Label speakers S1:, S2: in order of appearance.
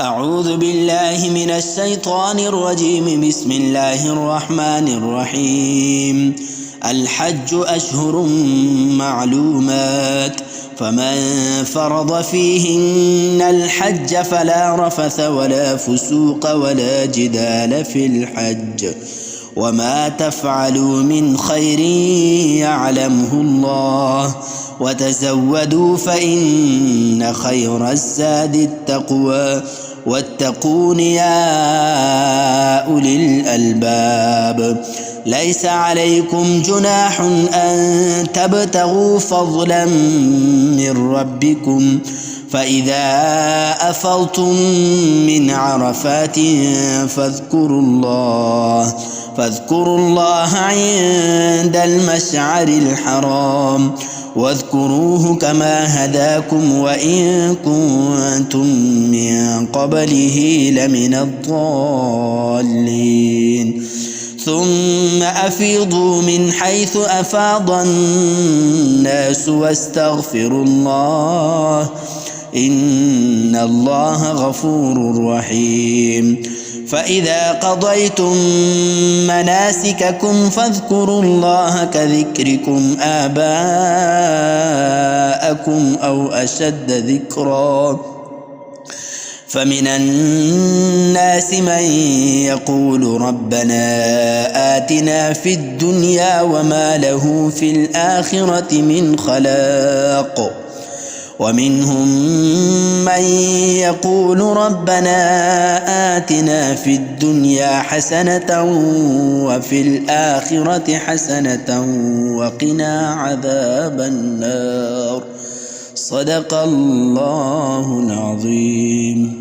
S1: أعوذ بالله من الشيطان الرجيم. بسم الله الرحمن الرحيم. الحج أشهر معلومات، فمن فرض فيهن الحج فلا رفث ولا فسوق ولا جدال في الحج، وما تفعلوا من خير يعلمه الله، وتزودوا فإن خير الزاد التقوى، واتقون يا أولي الألباب. ليس عليكم جناح أن تبتغوا فضلا من ربكم، فإذا أفضتم من عرفات فاذكروا الله عند المشعر الحرام، واذكروه كما هداكم وإن كنتم من قبله لمن الضالين. ثم أفيضوا من حيث أفاض الناس واستغفروا الله، إن الله غفور رحيم. فإذا قضيتم مناسككم فاذكروا الله كذكركم آباءكم أو أشد ذكرا. فمن الناس من يقول ربنا آتنا في الدنيا وما له في الآخرة من خلاق، ومنهم من يقول ربنا آتنا في الدنيا حسنة وفي الآخرة حسنة وقنا عذاب النار. صدق الله العظيم.